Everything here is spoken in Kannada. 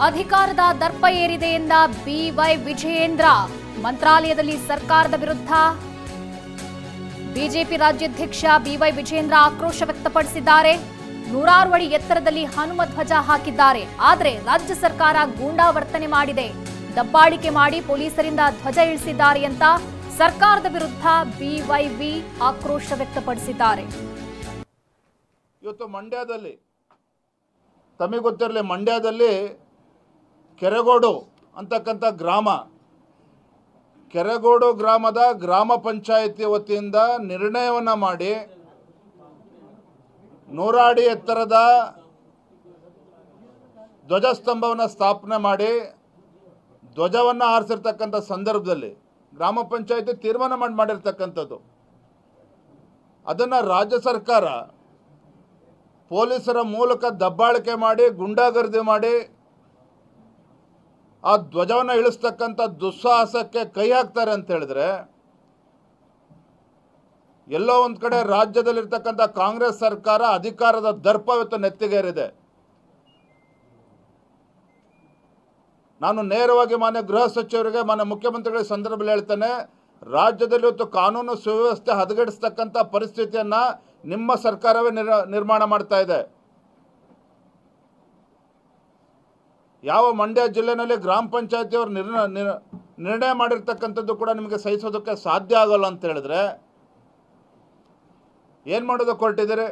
ಅಧಿಕಾರದ ದರ್ಪ ಏರಿದೆ ಎಂದ ಬಿವೈ ವಿಜಯೇಂದ್ರ. ಮಂತ್ರಾಲಯದಲ್ಲಿ ಸರ್ಕಾರದ ವಿರುದ್ಧ ಬಿಜೆಪಿ ರಾಜ್ಯಾಧ್ಯಕ್ಷ ಬಿವೈ ವಿಜಯೇಂದ್ರ ಆಕ್ರೋಶ ವ್ಯಕ್ತಪಡಿಸಿದ್ದಾರೆ. 100 ಅಡಿ ಎತ್ತರದಲ್ಲಿ ಹನುಮ ಧ್ವಜ ಹಾಕಿದ್ದಾರೆ. ಆದರೆ ರಾಜ್ಯ ಸರ್ಕಾರ ಗೂಂಡಾ ವರ್ತನೆ ಮಾಡಿದೆ, ದಬ್ಬಾಳಿಕೆ ಮಾಡಿ ಪೊಲೀಸರಿಂದ ಧ್ವಜ ಇಳಿಸಿದ್ದಾರೆ ಅಂತ ಸರ್ಕಾರದ ವಿರುದ್ಧ ಬಿವೈವಿ ಆಕ್ರೋಶ ವ್ಯಕ್ತಪಡಿಸಿದ್ದಾರೆ. ಇವತ್ತು ಮಂಡ್ಯದಲ್ಲಿ ತಮಗೆ ಗೊತ್ತಿರಲಿ, ಮಂಡ್ಯದಲ್ಲಿ ಕೆರೆಗೋಡು ಅಂತಕ್ಕಂಥ ಗ್ರಾಮ, ಕೆರೆಗೋಡು ಗ್ರಾಮದ ಗ್ರಾಮ ಪಂಚಾಯಿತಿ ವತಿಯಿಂದ ನಿರ್ಣಯವನ್ನು ಮಾಡಿ 100 ಅಡಿ ಎತ್ತರದ ಧ್ವಜಸ್ತಂಭವನ್ನು ಸ್ಥಾಪನೆ ಮಾಡಿ ಧ್ವಜವನ್ನು ಹಾರಿಸಿರ್ತಕ್ಕಂಥ ಸಂದರ್ಭದಲ್ಲಿ ಗ್ರಾಮ ಪಂಚಾಯಿತಿ ತೀರ್ಮಾನ ಮಾಡಿರ್ತಕ್ಕಂಥದ್ದು. ಅದನ್ನು ರಾಜ್ಯ ಸರ್ಕಾರ ಪೊಲೀಸರ ಮೂಲಕ ದಬ್ಬಾಳಿಕೆ ಮಾಡಿ ಗುಂಡಾಗರ್ದಿ ಮಾಡಿ ಆ ಧ್ವಜವನ್ನು ಇಳಿಸ್ತಕ್ಕಂಥ ದುಸ್ಸಾಹಸಕ್ಕೆ ಕೈ ಹಾಕ್ತಾರೆ ಅಂತ ಹೇಳಿದ್ರೆ, ಎಲ್ಲೋ ಒಂದು ಕಡೆ ರಾಜ್ಯದಲ್ಲಿರ್ತಕ್ಕಂಥ ಕಾಂಗ್ರೆಸ್ ಸರ್ಕಾರ ಅಧಿಕಾರದ ದರ್ಪ ಇವತ್ತು ನೆತ್ತಿಗೇರಿದೆ. ನಾನು ನೇರವಾಗಿ ಮಾನ್ಯ ಗೃಹ ಸಚಿವರಿಗೆ, ಮಾನ್ಯ ಮುಖ್ಯಮಂತ್ರಿಗಳ ಸಂದರ್ಭದಲ್ಲಿ ಹೇಳ್ತೇನೆ, ರಾಜ್ಯದಲ್ಲಿ ಇವತ್ತು ಕಾನೂನು ಸುವ್ಯವಸ್ಥೆ ಹದಗೆಡಿಸ್ತಕ್ಕಂಥ ಪರಿಸ್ಥಿತಿಯನ್ನು ನಿಮ್ಮ ಸರ್ಕಾರವೇ ನಿರ್ಮಾಣ ಮಾಡ್ತಾ ಇದೆ. ಯಾವ ಮಂಡ್ಯ ಜಿಲ್ಲೆನಲ್ಲಿ ಗ್ರಾಮ ಪಂಚಾಯತಿಯವರು ನಿರ್ಣಯ ಮಾಡಿರ್ತಕ್ಕಂಥದ್ದು ಕೂಡ ನಿಮಗೆ ಸಹಿಸೋದಕ್ಕೆ ಸಾಧ್ಯ ಆಗೋಲ್ಲ ಅಂತ ಹೇಳಿದ್ರೆ ಏನು ಮಾಡೋದಕ್ಕೆ ಹೊರಟಿದ್ದೀರಿ?